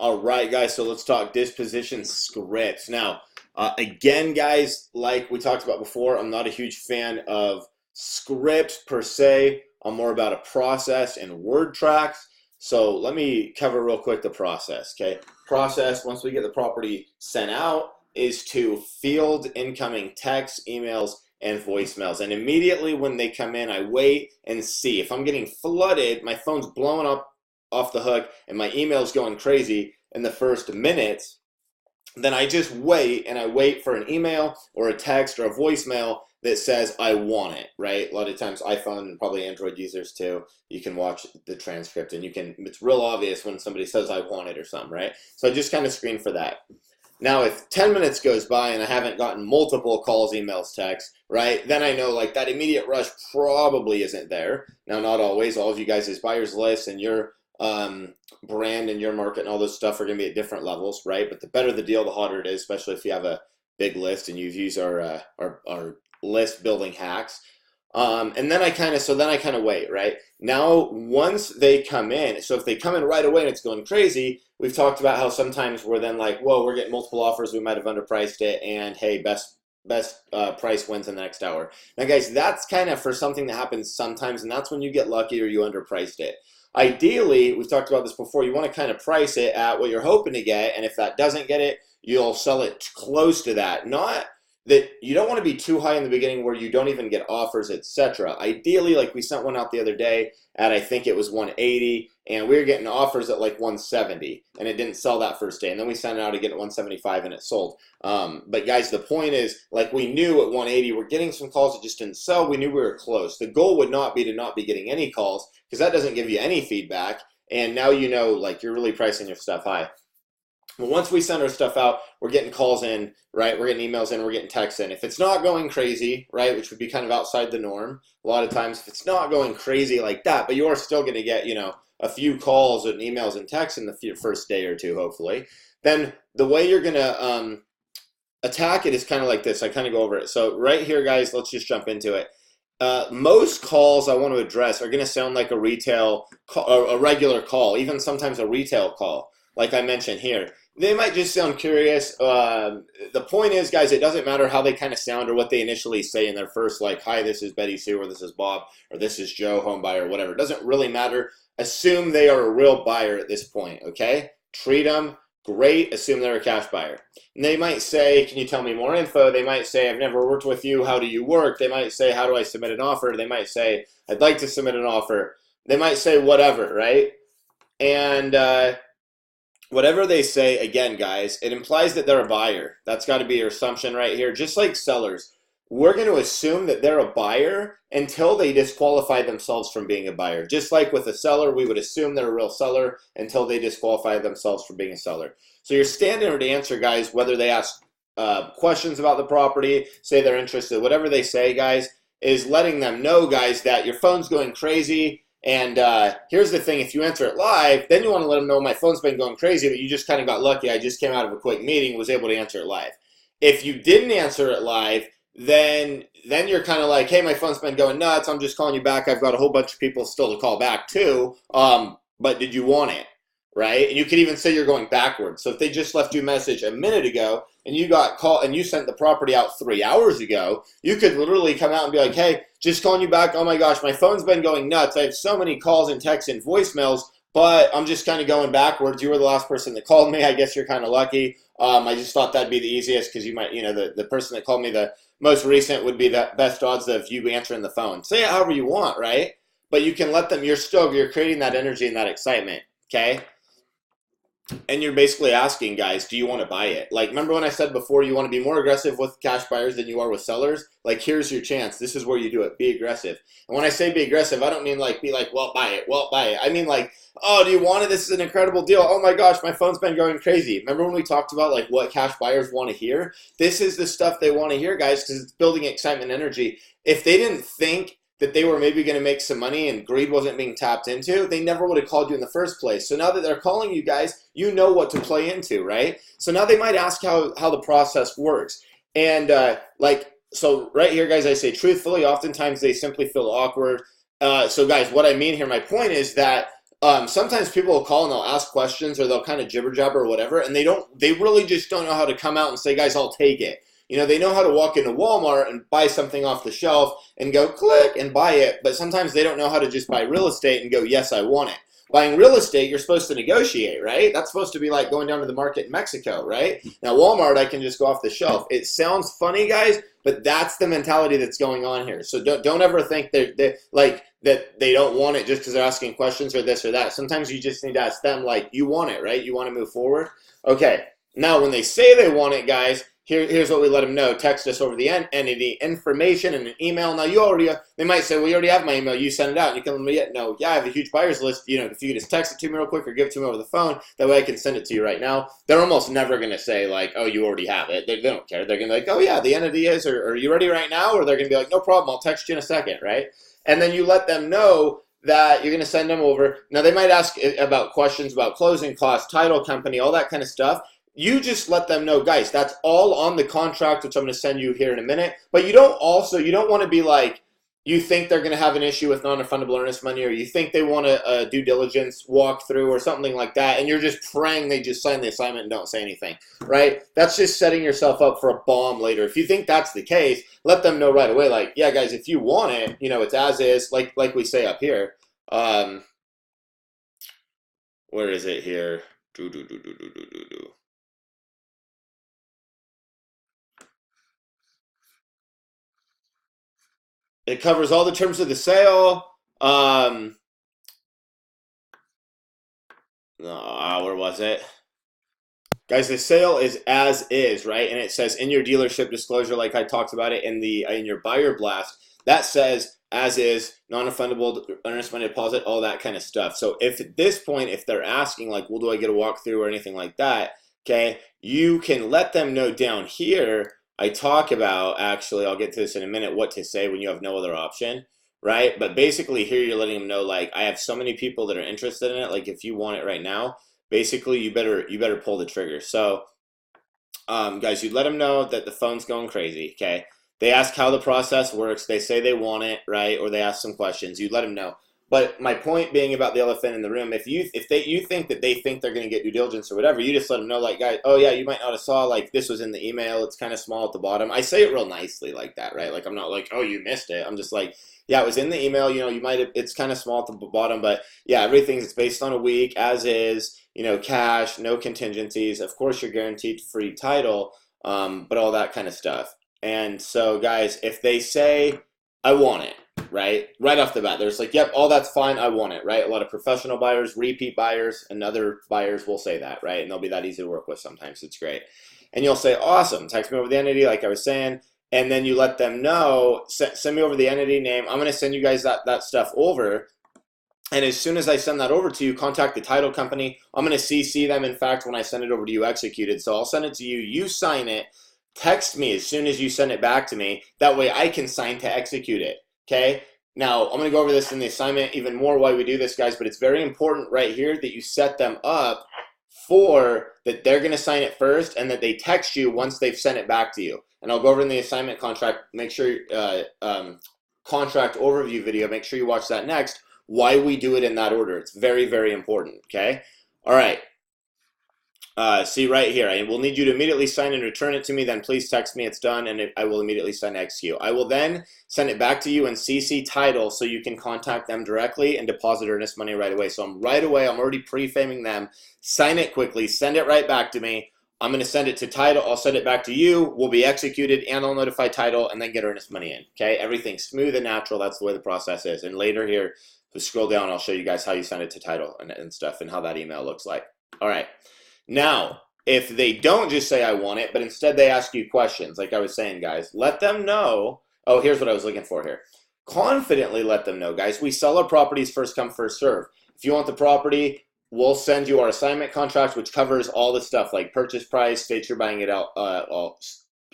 All right, guys, so let's talk disposition scripts. Now, again, guys, like we talked about before, I'm not a huge fan of scripts per se. I'm more about a process and word tracks. So let me cover real quick the process, okay? Process, once we get the property sent out, is to field incoming texts, emails, and voicemails. And immediately when they come in, I wait and see. If I'm getting flooded, my phone's blowing up off the hook and my email's going crazy in the first minutes, then I just wait, and I wait for an email or a text or a voicemail that says I want it, right? A lot of times iPhone and probably Android users too, you can watch the transcript and it's real obvious when somebody says I want it or something, right? So I just kind of screen for that. Now, if 10 minutes goes by and I haven't gotten multiple calls, emails, texts, right, then I know like that immediate rush probably isn't there. Now, not always. All of you guys' buyers list and your brand and your market and all this stuff are going to be at different levels, right? But the better the deal, the hotter it is, especially if you have a big list and you've used our list building hacks. And then I kind of wait, right? Now, once they come in, so if they come in right away and it's going crazy, we've talked about how sometimes we're then like, whoa, we're getting multiple offers, we might have underpriced it, and hey, best price wins in the next hour. Now, guys, that's kind of for something that happens sometimes, and that's when you get lucky or you underpriced it. Ideally, we've talked about this before, you want to kind of price it at what you're hoping to get, and if that doesn't get it, you'll sell it close to that. Not that you don't want to be too high in the beginning where you don't even get offers, etc. Ideally, like we sent one out the other day at, I think it was 180, and we were getting offers at like 170, and it didn't sell that first day. And then we sent it out again at 175, and it sold. But guys, the point is, like we knew at 180, we're getting some calls that just didn't sell. We knew we were close. The goal would not be to not be getting any calls, because that doesn't give you any feedback. And now you know, like you're really pricing your stuff high. But once we send our stuff out, we're getting calls in, right? We're getting emails in, we're getting texts in. If it's not going crazy, right, which would be kind of outside the norm, a lot of times if it's not going crazy like that, but you're still going to get, you know, a few calls and emails and texts in the first day or two, hopefully, then the way you're going to attack it is kind of like this. I kind of go over it. So right here, guys, let's just jump into it. Most calls I want to address are going to sound like a retail call, a regular call, even sometimes a retail call, like I mentioned here. They might just sound curious. The point is, guys, it doesn't matter how they kind of sound or what they initially say in their first, like, hi, this is Betty Sue, or this is Bob, or this is Joe, home buyer, whatever. It doesn't really matter. Assume they are a real buyer at this point, okay? Treat them great. Assume they're a cash buyer. And they might say, can you tell me more info? They might say, I've never worked with you. How do you work? They might say, how do I submit an offer? They might say, I'd like to submit an offer. They might say whatever, right? And whatever they say, again, guys, it implies that they're a buyer. That's got to be your assumption right here. Just like sellers, we're going to assume that they're a buyer until they disqualify themselves from being a buyer. Just like with a seller, we would assume they're a real seller until they disqualify themselves from being a seller. So your standard answer, guys, whether they ask questions about the property, say they're interested, whatever they say, guys, is letting them know, guys, that your phone's going crazy. And here's the thing, if you answer it live, then you want to let them know my phone's been going crazy, but you just kind of got lucky. I just came out of a quick meeting, was able to answer it live. If you didn't answer it live, then you're kind of like, hey, my phone's been going nuts. I'm just calling you back. I've got a whole bunch of people still to call back too. But did you want it? Right? And you could even say you're going backwards. So if they just left you a message a minute ago and you got called and you sent the property out 3 hours ago, you could literally come out and be like, hey, just calling you back. Oh my gosh, my phone's been going nuts. I have so many calls and texts and voicemails, but I'm just kind of going backwards. You were the last person that called me. I guess you're kind of lucky. I just thought that'd be the easiest because you might, you know, the person that called me the most recent would be the best odds of you answering the phone. Say it however you want, right? But you can let them, you're creating that energy and that excitement, okay? And you're basically asking, guys, do you want to buy it? Like, remember when I said before, you want to be more aggressive with cash buyers than you are with sellers? Like, here's your chance. This is where you do it. Be aggressive. And when I say be aggressive, I don't mean like, be like, well, buy it. Well, buy it. I mean like, oh, do you want it? This is an incredible deal. Oh my gosh, my phone's been going crazy. Remember when we talked about like what cash buyers want to hear? This is the stuff they want to hear, guys, because it's building excitement and energy. If they didn't think that they were maybe going to make some money and greed wasn't being tapped into, they never would have called you in the first place. So now that they're calling you guys, you know what to play into, right? So now they might ask how the process works. And so right here, guys, I say truthfully, oftentimes they simply feel awkward. So guys, what I mean here, my point is that sometimes people will call and they'll ask questions or they'll kind of jibber jabber or whatever, and they really just don't know how to come out and say, guys, I'll take it. You know, they know how to walk into Walmart and buy something off the shelf and go click and buy it, but sometimes they don't know how to just buy real estate and go, yes, I want it. Buying real estate, you're supposed to negotiate, right? That's supposed to be like going down to the market in Mexico, right? Now, Walmart, I can just go off the shelf. It sounds funny, guys, but that's the mentality that's going on here. So don't ever think that they don't want it just because they're asking questions or this or that. Sometimes you just need to ask them, like, you want it, right? You want to move forward? Okay. Now, when they say they want it, guys, here's what we let them know. Text us over the entity information and an email. Now, they might say, well, you already have my email. You send it out. And you can let me, no, yeah, I have a huge buyers list. You know, if you could just text it to me real quick or give it to me over the phone, that way I can send it to you right now. They're almost never going to say, like, oh, you already have it. They don't care. They're going to be like, oh, yeah, the entity is, or are you ready right now? Or they're going to be like, no problem. I'll text you in a second, right? And then you let them know that you're going to send them over. Now, they might ask about questions about closing costs, title company, all that kind of stuff. You just let them know, guys, that's all on the contract, which I'm going to send you here in a minute. But you don't want to be like, you think they're going to have an issue with non-refundable earnest money, or you think they want a due diligence walkthrough or something like that, and you're just praying they just sign the assignment and don't say anything, right? That's just setting yourself up for a bomb later. If you think that's the case, let them know right away, like, yeah, guys, if you want it, you know, it's as is, like we say up here. Where is it here? It covers all the terms of the sale. Where was it? Guys, the sale is as is, right? And it says in your dealership disclosure, like I talked about it in your buyer blast, that says as is, non-refundable earnest money deposit, all that kind of stuff. So if at this point, if they're asking like, well, do I get a walkthrough or anything like that? Okay, you can let them know down here. I talk about, actually, I'll get to this in a minute, what to say when you have no other option, right? But basically here you're letting them know, like, I have so many people that are interested in it. Like, if you want it right now, basically you better pull the trigger. So guys, you let them know that the phone's going crazy, okay? They ask how the process works. They say they want it, right? Or they ask some questions. You let them know. But my point being about the elephant in the room, if you think that they think they're going to get due diligence or whatever, you just let them know, like, guys, oh yeah, you might not have saw, like, this was in the email. It's kind of small at the bottom. I say it real nicely like that, right? Like, I'm not like, oh, you missed it. I'm just like, yeah, it was in the email. You know, you might have, it's kind of small at the bottom, but yeah, everything's based on a week, as is, you know, cash, no contingencies. Of course, you're guaranteed free title, but all that kind of stuff. And so, guys, if they say, I want it, right off the bat, there's like, yep, all that's fine, I want it, right? A lot of professional buyers, repeat buyers, and other buyers will say that, right? And they'll be that easy to work with sometimes. It's great. And you'll say, awesome, text me over the entity, like I was saying, and then you let them know, send me over the entity name. I'm going to send you guys that stuff over. And as soon as I send that over to you, contact the title company. I'm going to CC them, in fact, when I send it over to you executed. So I'll send it to you, you sign it, text me as soon as you send it back to me. That way I can sign to execute it, okay? Now, I'm going to go over this in the assignment even more why we do this, guys, but it's very important right here that you set them up for that they're going to sign it first and that they text you once they've sent it back to you. And I'll go over in the assignment contract, make sure, contract overview video, make sure you watch that next, why we do it in that order. It's very, very important, okay? All right. See right here, I will need you to immediately sign and return it to me. Then please text me it's done, and I will immediately send execute. I will then send it back to you and CC title so you can contact them directly and deposit earnest money right away. So I'm already pre-faming them. Sign it quickly, send it right back to me. I'm going to send it to title. I'll send it back to you. Will be executed, and I'll notify title, and then get earnest money in. Okay, everything's smooth and natural. That's the way the process is. And later here, if you scroll down, I'll show you guys how you send it to title and stuff, and how that email looks like. All right. Now, if they don't just say I want it, but instead they ask you questions, like I was saying, guys, let them know. Oh, here's what I was looking for here. Confidently let them know, guys, we sell our properties first come, first serve. If you want the property, we'll send you our assignment contract, which covers all the stuff like purchase price, states you're buying it out,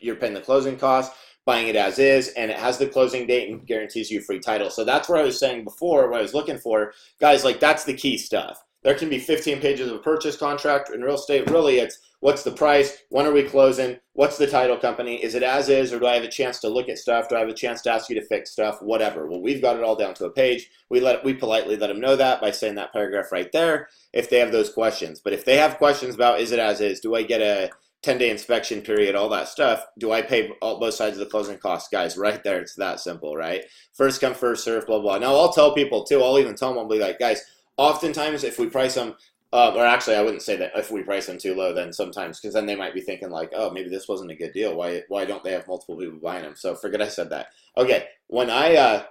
you're paying the closing costs, buying it as is, and it has the closing date and guarantees you free title. So that's what I was saying before, what I was looking for. Guys, like, that's the key stuff. There can be 15 pages of a purchase contract. In real estate, really, it's What's the price? When are we closing? What's the title company? Is it as is, or do I have a chance to look at stuff? Do I have a chance to ask you to fix stuff? Whatever. Well, we've got it all down to a page. We politely let them know that by saying that paragraph right there if they have those questions. But if they have questions about is it as is, do I get a 10-day inspection period, all that stuff, do I pay both sides of the closing costs? Guys, right there, it's that simple, right? First come, first serve, blah, blah. Now, I'll tell people too, I'll even tell them, I'll be like, guys, oftentimes if we price them, or actually, I wouldn't say that if we price them too low, then sometimes, because then they might be thinking like, oh, maybe this wasn't a good deal. Why don't they have multiple people buying them? So forget I said that. Okay, when I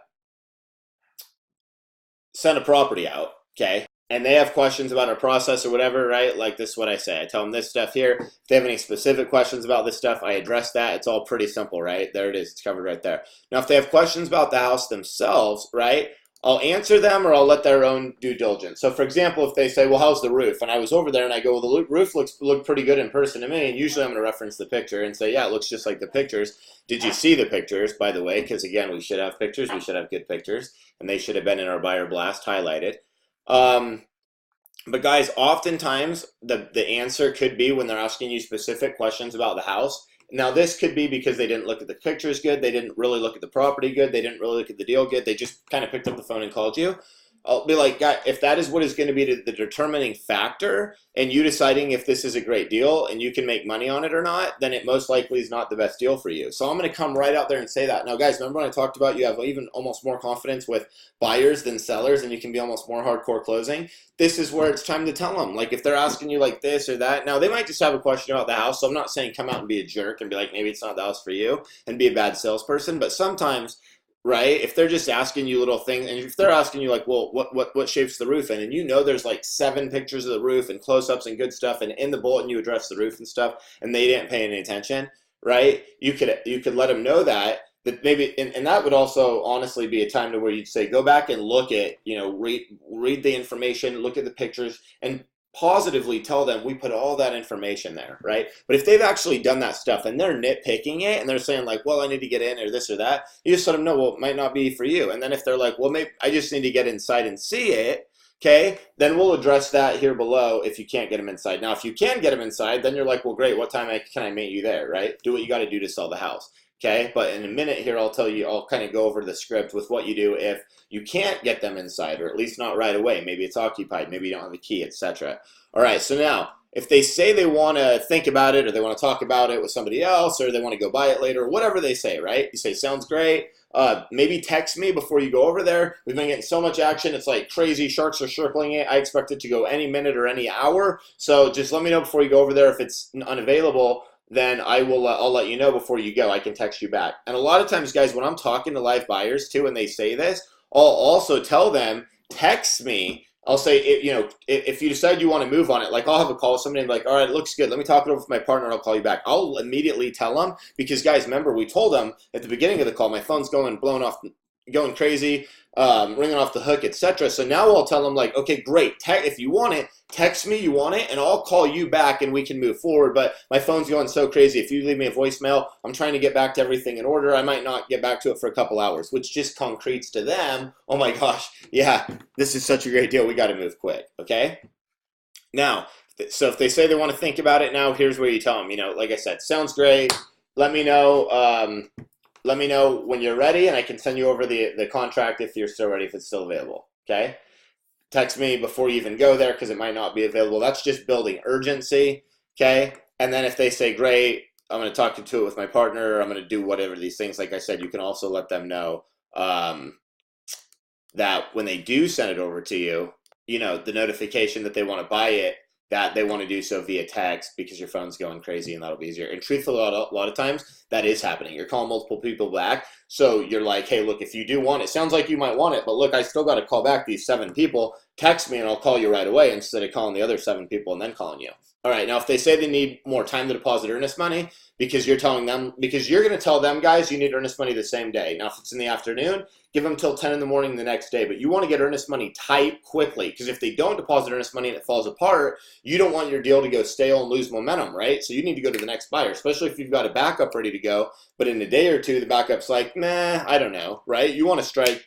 send a property out, okay, and they have questions about our process or whatever, right? Like this is what I say. I tell them this stuff here. If they have any specific questions about this stuff, I address that. It's all pretty simple, right? There it is. It's covered right there. Now, if they have questions about the house themselves, right, I'll answer them or I'll let their own due diligence. So, for example, if they say, well, how's the roof? And I was over there and I go, well, the roof looked pretty good in person to me. And usually I'm going to reference the picture and say, yeah, it looks just like the pictures. Did you see the pictures, by the way? Because, again, we should have pictures. We should have good pictures. And they should have been in our buyer blast highlighted. But guys, oftentimes the answer could be when they're asking you specific questions about the house. Now, this could be because they didn't look at the pictures good. They didn't really look at the property good. They didn't really look at the deal good. They just kind of picked up the phone and called you. I'll be like, guy, if that is what is going to be the determining factor in you deciding if this is a great deal and you can make money on it or not, then it most likely is not the best deal for you. So I'm going to come right out there and say that. Now, guys, remember when I talked about you have even almost more confidence with buyers than sellers and you can be almost more hardcore closing? This is where it's time to tell them. Like if they're asking you like this or that, now they might just have a question about the house. So I'm not saying come out and be a jerk and be like, maybe it's not the house for you and be a bad salesperson. But sometimes, right, if they're just asking you little things, and if they're asking you like, well, what shapes the roof in, and you know there's like 7 pictures of the roof and close-ups and good stuff, and in the bulletin you address the roof and stuff, and they didn't pay any attention, right? You could let them know that maybe, and that would also honestly be a time to where you'd say, go back and look at, read the information, look at the pictures, and positively tell them we put all that information there, right? But if they've actually done that stuff and they're nitpicking it and they're saying like, well, I need to get in or this or that, you just let them know, well, it might not be for you. And then if they're like, well, maybe I just need to get inside and see it, okay, then we'll address that here below if you can't get them inside. Now, if you can get them inside, then you're like, well, great, what time can I meet you there, right? Do what you got to do to sell the house. Okay, but in a minute here, I'll kind of go over the script with what you do if you can't get them inside, or at least not right away. Maybe it's occupied, maybe you don't have the key, etc. All right, so now, if they say they want to think about it, or they want to talk about it with somebody else, or they want to go buy it later, whatever they say, right? You say, sounds great. Maybe text me before you go over there. We've been getting so much action. It's like crazy. Sharks are circling it. I expect it to go any minute or any hour. So just let me know before you go over there. If it's unavailable, then I'll let you know before you go. I can text you back. And a lot of times, guys, when I'm talking to live buyers too, and they say this, I'll also tell them, text me. I'll say, if you decide you want to move on it, like I'll have a call with somebody and be like, all right, it looks good. Let me talk it over with my partner. I'll call you back. I'll immediately tell them because, guys, remember we told them at the beginning of the call, my phone's going crazy, ringing off the hook, etc. So now I'll tell them like, okay, great. If you want it, text me you want it, and I'll call you back and we can move forward. But my phone's going so crazy. If you leave me a voicemail, I'm trying to get back to everything in order. I might not get back to it for a couple hours, which just concretes to them, oh my gosh, yeah, this is such a great deal. We got to move quick, okay? Now, so if they say they want to think about it now, here's where you tell them, like I said, sounds great. Let me know. Let me know when you're ready, and I can send you over the contract if you're still ready, if it's still available, okay? Text me before you even go there because it might not be available. That's just building urgency, okay? And then if they say, great, I'm going to talk to it with my partner, or I'm going to do whatever these things, like I said, you can also let them know that when they do send it over to you, the notification that they want to buy it, that they want to do so via text because your phone's going crazy and that'll be easier. And truthfully, a lot of times that is happening. You're calling multiple people back. So you're like, hey, look, if you do want it, sounds like you might want it, but look, I still got to call back these 7 people. Text me and I'll call you right away instead of calling the other 7 people and then calling you. All right, now if they say they need more time to deposit earnest money because you're going to tell them, guys, you need earnest money the same day. Now, if it's in the afternoon, give them till 10 in the morning the next day. But you want to get earnest money tight quickly because if they don't deposit earnest money and it falls apart, you don't want your deal to go stale and lose momentum, right? So you need to go to the next buyer, especially if you've got a backup ready to go. But in a day or two, the backup's like, nah, I don't know, right? You want to strike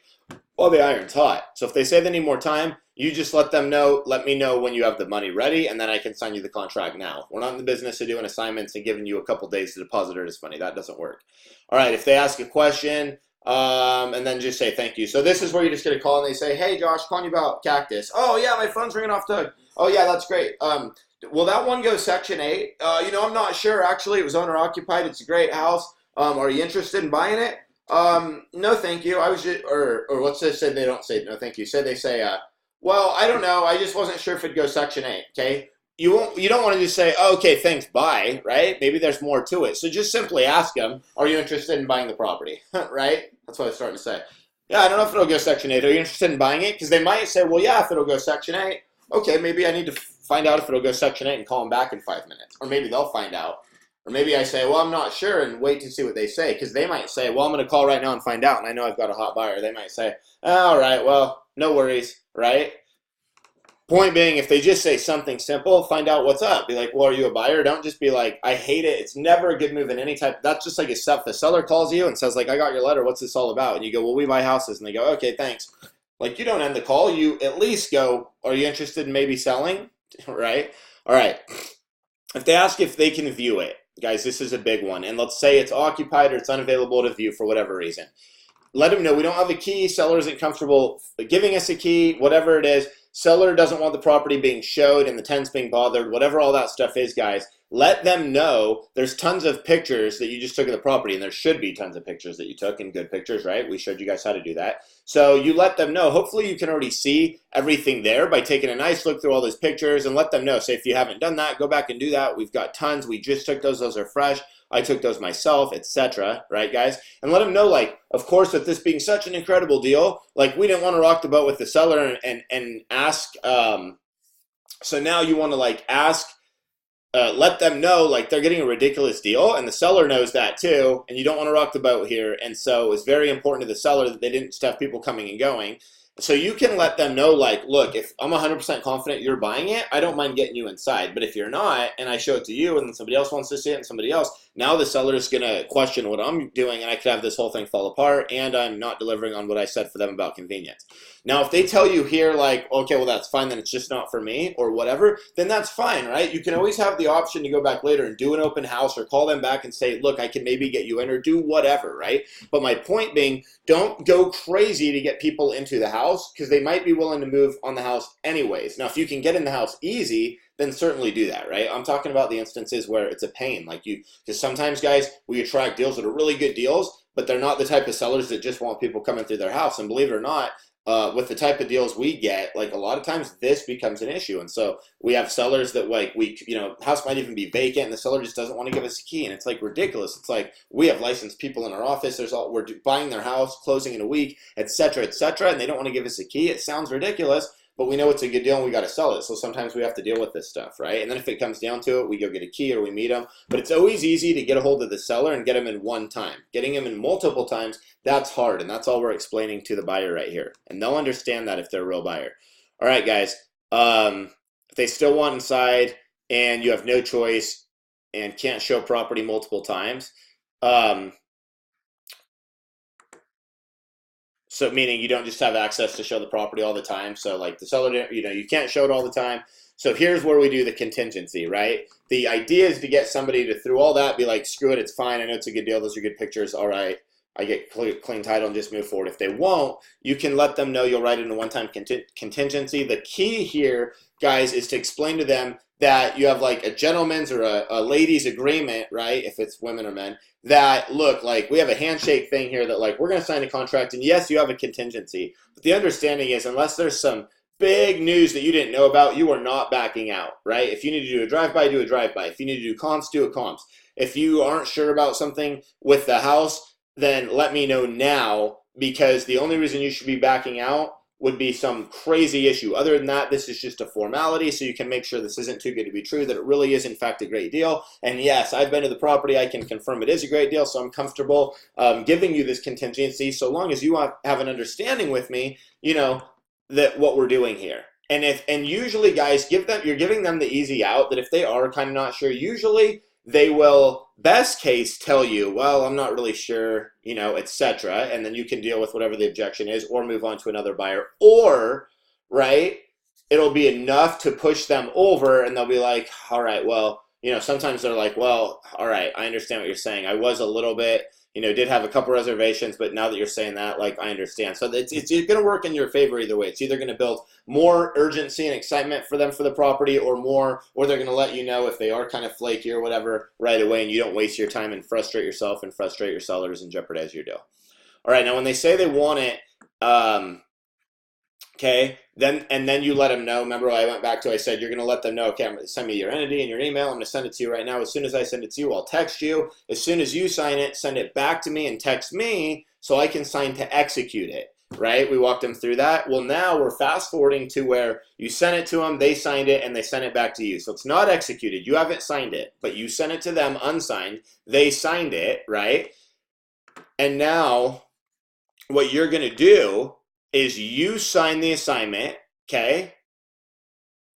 while the iron's hot. So if they say they need more time, you just let me know when you have the money ready, and then I can sign you the contract now. We're not in the business of doing assignments and giving you a couple days to deposit earnest money. That doesn't work. All right, if they ask a question, and then just say thank you. So this is where you just get a call and they say, hey Josh, calling you about cactus. Oh yeah, my phone's ringing off the hook. Oh yeah, that's great. Will that one go Section 8? I'm not sure actually. It was owner occupied. It's a great house. Are you interested in buying it? No, thank you. I was just, or let's just say they don't say no, thank you. Say they say, well, I don't know. I just wasn't sure if it'd go Section 8. Okay. You don't want to just say, oh, okay, thanks, bye, right? Maybe there's more to it. So just simply ask them, are you interested in buying the property, right? That's what I was starting to say. Yeah, I don't know if it'll go Section 8. Are you interested in buying it? Because they might say, well, yeah, if it'll go Section 8. Okay, maybe I need to find out if it'll go Section 8 and call them back in 5 minutes. Or maybe they'll find out. Or maybe I say, well, I'm not sure, and wait to see what they say. Because they might say, well, I'm going to call right now and find out, and I know I've got a hot buyer. They might say, all right, well, no worries, right? Point being, if they just say something simple, find out what's up. Be like, well, are you a buyer? Don't just be like, I hate it. It's never a good move in any type. That's just like if the seller calls you and says, like, I got your letter. What's this all about? And you go, well, we buy houses. And they go, okay, thanks. Like, you don't end the call. You at least go, are you interested in maybe selling? Right? All right. If they ask if they can view it, guys, this is a big one. And let's say it's occupied or it's unavailable to view for whatever reason. Let them know we don't have a key. Seller isn't comfortable giving us a key, whatever it is. Seller doesn't want the property being showed and the tenants being bothered, whatever all that stuff is, guys. Let them know there's tons of pictures that you just took of the property, and there should be tons of pictures that you took, and good pictures, right? We showed you guys how to do that. So you let them know. Hopefully you can already see everything there by taking a nice look through all those pictures, and let them know. Say if you haven't done that, go back and do that. We've got tons. We just took those. Those are fresh. I took those myself, etc. Right, guys? And let them know, like, of course, with this being such an incredible deal, like, we didn't want to rock the boat with the seller and ask. So now you want to, like, ask, let them know, like, they're getting a ridiculous deal, and the seller knows that too, and you don't want to rock the boat here. And so it's very important to the seller that they didn't just have people coming and going. So you can let them know, like, look, if I'm 100% confident you're buying it, I don't mind getting you inside. But if you're not, and I show it to you, and then somebody else wants to see it, and somebody else, now the seller is going to question what I'm doing, and I could have this whole thing fall apart, and I'm not delivering on what I said for them about convenience. Now, if they tell you here, like, okay, well, that's fine, then it's just not for me, or whatever, then that's fine, right? You can always have the option to go back later and do an open house, or call them back and say, look, I can maybe get you in, or do whatever, right? But my point being, don't go crazy to get people into the house, because they might be willing to move on the house anyways. Now, if you can get in the house easy, then certainly do that, right? I'm talking about the instances where it's a pain, like because sometimes, guys, we attract deals that are really good deals, but they're not the type of sellers that just want people coming through their house. And believe it or not, with the type of deals we get, like, a lot of times this becomes an issue. And so we have sellers that, like, house might even be vacant and the seller just doesn't want to give us a key. And it's like ridiculous. It's like, we have licensed people in our office. We're buying their house, closing in a week, et cetera, and they don't want to give us a key. It sounds ridiculous, but we know it's a good deal and we got to sell it. So sometimes we have to deal with this stuff, right? And then if it comes down to it, we go get a key or we meet them. But it's always easy to get a hold of the seller and get them in one time. Getting them in multiple times, that's hard. And that's all we're explaining to the buyer right here. And they'll understand that if they're a real buyer. All right, guys. If they still want inside and you have no choice and can't show property multiple times, so meaning you don't just have access to show the property all the time. So like the seller, you can't show it all the time. So here's where we do the contingency, right? The idea is to get somebody to, through all that, be like, screw it, it's fine. I know it's a good deal. Those are good pictures. All right, I get clean title and just move forward. If they won't, you can let them know you'll write in a one-time contingency. The key here, guys, is to explain to them that you have like a gentleman's or a ladies agreement, right? If it's women or men, that look, like, we have a handshake thing here that, like, we're going to sign a contract, and yes, you have a contingency. But the understanding is, unless there's some big news that you didn't know about, you are not backing out, right? If you need to do a drive-by, do a drive-by. If you need to do comps, do a comps. If you aren't sure about something with the house, then let me know now, because the only reason you should be backing out would be some crazy issue. Other than that, this is just a formality, so you can make sure this isn't too good to be true, that it really is in fact a great deal. And yes, I've been to the property, I can confirm it is a great deal, so I'm comfortable giving you this contingency, so long as you have an understanding with me, that what we're doing here. And usually, guys, you're giving them the easy out, that if they are kind of not sure, usually they will, best case, tell you, well, I'm not really sure, etc. And then you can deal with whatever the objection is or move on to another buyer. Or, right, it'll be enough to push them over and they'll be like, all right, well, sometimes they're like, well, all right, I understand what you're saying. I was a little bit, did have a couple reservations, but now that you're saying that, like, I understand. So it's going to work in your favor either way. It's either going to build more urgency and excitement for them for the property or they're going to let you know if they are kind of flaky or whatever right away, and you don't waste your time and frustrate yourself and frustrate your sellers and jeopardize your deal. All right, now when they say they want it, okay, then you let them know. Remember, I went back to, I said, you're going to let them know, okay, I'm going to send me your entity and your email. I'm going to send it to you right now. As soon as I send it to you, I'll text you. As soon as you sign it, send it back to me and text me so I can sign to execute it, right? We walked them through that. Well, now we're fast forwarding to where you sent it to them, they signed it, and they sent it back to you. So it's not executed. You haven't signed it, but you sent it to them unsigned. They signed it, right? And now what you're going to do is you sign the assignment, okay?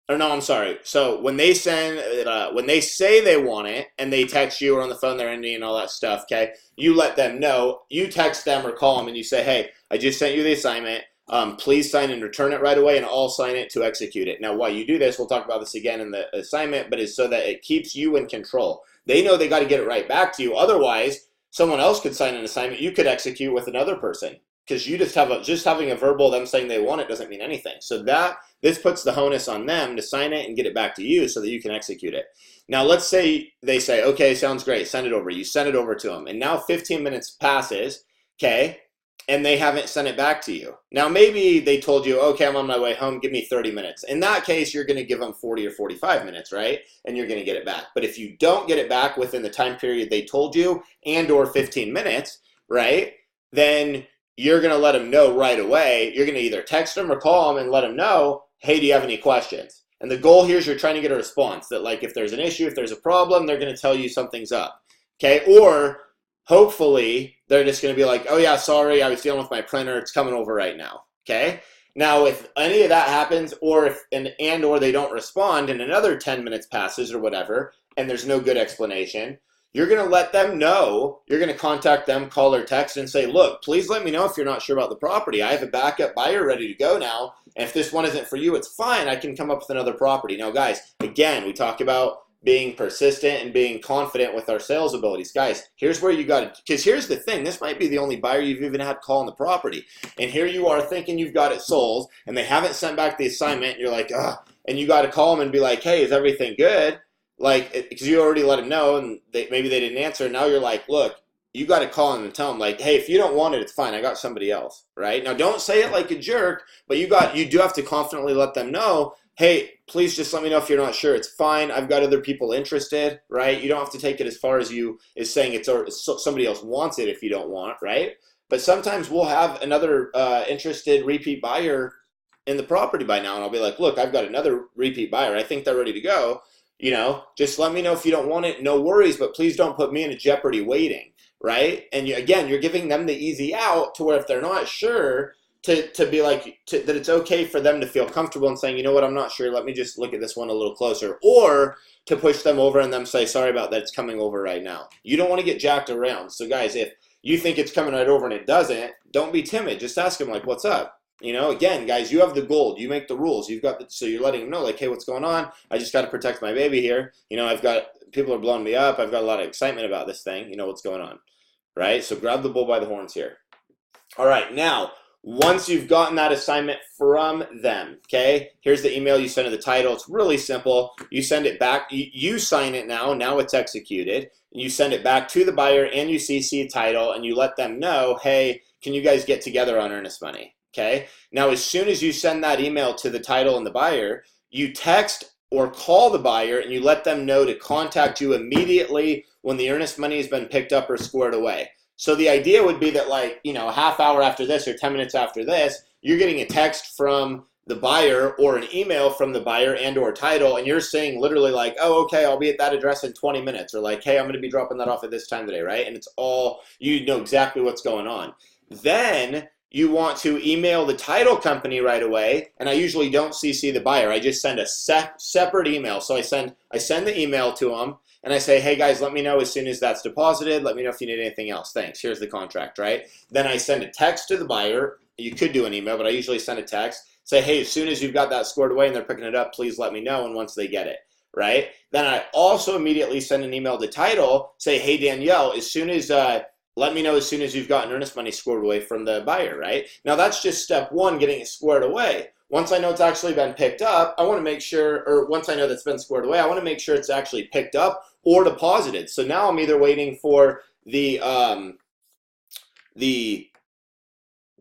Or no, I'm sorry. So when they when they say they want it and they text you or on the phone they're ending and all that stuff, okay? You let them know. You text them or call them and you say, hey, I just sent you the assignment. Please sign and return it right away, and I'll sign it to execute it. Now, why you do this, we'll talk about this again in the assignment, but it's so that it keeps you in control. They know they got to get it right back to you. Otherwise, someone else could sign an assignment. You could execute with another person. Because you just having a verbal, them saying they want it doesn't mean anything. So this puts the onus on them to sign it and get it back to you so that you can execute it. Now let's say they say, okay, sounds great, send it over. You send it over to them, and now 15 minutes passes, okay, and they haven't sent it back to you. Now maybe they told you, okay, I'm on my way home, give me 30 minutes. In that case, you're going to give them 40 or 45 minutes, right? And you're going to get it back. But if you don't get it back within the time period they told you and or 15 minutes, right, then you're going to let them know right away. You're going to either text them or call them and let them know, hey, do you have any questions? And the goal here is you're trying to get a response that, like, if there's an issue, if there's a problem, they're going to tell you something's up, okay? Or hopefully they're just going to be like, oh yeah, sorry, I was dealing with my printer. It's coming over right now, okay? Now, if any of that happens, or if or they don't respond and another 10 minutes passes or whatever, and there's no good explanation, you're going to let them know. You're going to contact them, call or text, and say, look, please let me know if you're not sure about the property. I have a backup buyer ready to go now. And if this one isn't for you, it's fine. I can come up with another property. Now, guys, again, we talk about being persistent and being confident with our sales abilities. Guys, here's where you got to, because here's the thing. This might be the only buyer you've even had call on the property. And here you are thinking you've got it sold, and they haven't sent back the assignment. And you're like, ugh. And you got to call them and be like, hey, is everything good? Like, because you already let them know, and maybe they didn't answer. Now you're like, look, you got to call them and tell them, like, hey, if you don't want it, it's fine. I got somebody else, right? Now, don't say it like a jerk, but you do have to confidently let them know, hey, please just let me know if you're not sure. It's fine. I've got other people interested, right? You don't have to take it as far as saying somebody else wants it if you don't want, right? But sometimes we'll have another interested repeat buyer in the property by now, and I'll be like, look, I've got another repeat buyer. I think they're ready to go. Just let me know if you don't want it. No worries, but please don't put me in a jeopardy waiting, right? And you're giving them the easy out to where if they're not sure, to be like, that it's okay for them to feel comfortable and saying, you know what, I'm not sure. Let me just look at this one a little closer. Or to push them over and them say, sorry about that, it's coming over right now. You don't want to get jacked around. So guys, if you think it's coming right over and it doesn't, don't be timid. Just ask them, like, what's up? Again, guys, you have the gold. You make the rules. So you're letting them know, like, hey, what's going on? I just got to protect my baby here. People are blowing me up. I've got a lot of excitement about this thing. You know what's going on, right? So grab the bull by the horns here. All right, now, once you've gotten that assignment from them, okay, here's the email you send to the title. It's really simple. You send it back. You sign it now. Now it's executed. And you send it back to the buyer, and you CC title, and you let them know, hey, can you guys get together on earnest money? Okay. Now, as soon as you send that email to the title and the buyer, you text or call the buyer and you let them know to contact you immediately when the earnest money has been picked up or squared away. So the idea would be that, like, a half hour after this or 10 minutes after this, you're getting a text from the buyer or an email from the buyer and or title, and you're saying literally like, oh, okay, I'll be at that address in 20 minutes, or like, hey, I'm going to be dropping that off at this time today, right? And it's all, you know exactly what's going on. Then you want to email the title company right away, and I usually don't CC the buyer. I just send a separate email. So I send the email to them, and I say, hey guys, let me know as soon as that's deposited. Let me know if you need anything else. Thanks. Here's the contract, right? Then I send a text to the buyer. You could do an email, but I usually send a text. Say, hey, as soon as you've got that squared away and they're picking it up, please let me know. And once they get it, right? Then I also immediately send an email to title. Say, hey, Danielle, as soon as let me know as soon as you've gotten earnest money squared away from the buyer, right? Now that's just step one, getting it squared away. Once I know it's actually been picked up, I want to make sure, or once I know that's been squared away, I want to make sure it's actually picked up or deposited. So now I'm either waiting for the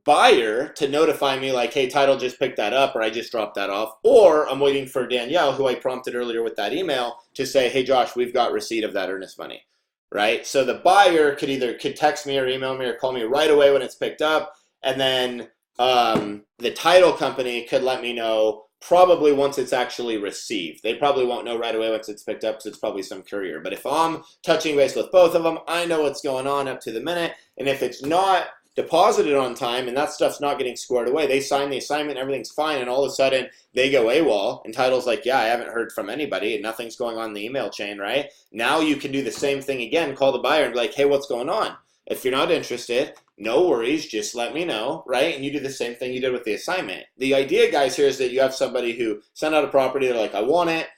buyer to notify me like, hey, title just picked that up, or I just dropped that off, or I'm waiting for Danielle, who I prompted earlier with that email, to say, hey, Josh, we've got receipt of that earnest money. Right? So the buyer could text me or email me or call me right away when it's picked up. And then the title company could let me know probably once it's actually received. They probably won't know right away once it's picked up because it's probably some courier. But if I'm touching base with both of them, I know what's going on up to the minute. And if it's not deposited on time and that stuff's not getting squared away, they sign the assignment, everything's fine, and all of a sudden they go AWOL, and title's like, yeah, I haven't heard from anybody, and nothing's going on in the email chain, right? Now you can do the same thing again, call the buyer and be like, hey, what's going on? If you're not interested, no worries, just let me know, right? And you do the same thing you did with the assignment. The idea, guys, here is that you have somebody who sent out a property, they're like, I want it.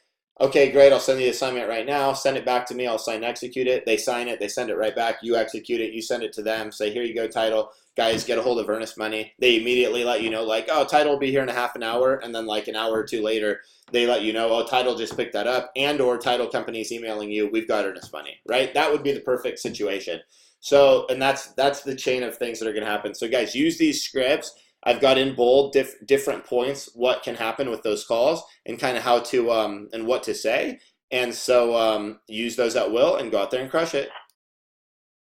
Okay, great, I'll send the assignment right now. Send it back to me, I'll sign execute it. They sign it, they send it right back. You execute it, you send it to them. Say, here you go, title. Guys, get a hold of earnest money. They immediately let you know, like, oh, title will be here in a half an hour. And then like an hour or two later, they let you know, oh, title just picked that up. And or title company's emailing you, we've got earnest money, right? That would be the perfect situation. So, and that's the chain of things that are going to happen. So guys, use these scripts. I've got in bold different points what can happen with those calls and kind of how to and what to say. And so use those at will and go out there and crush it.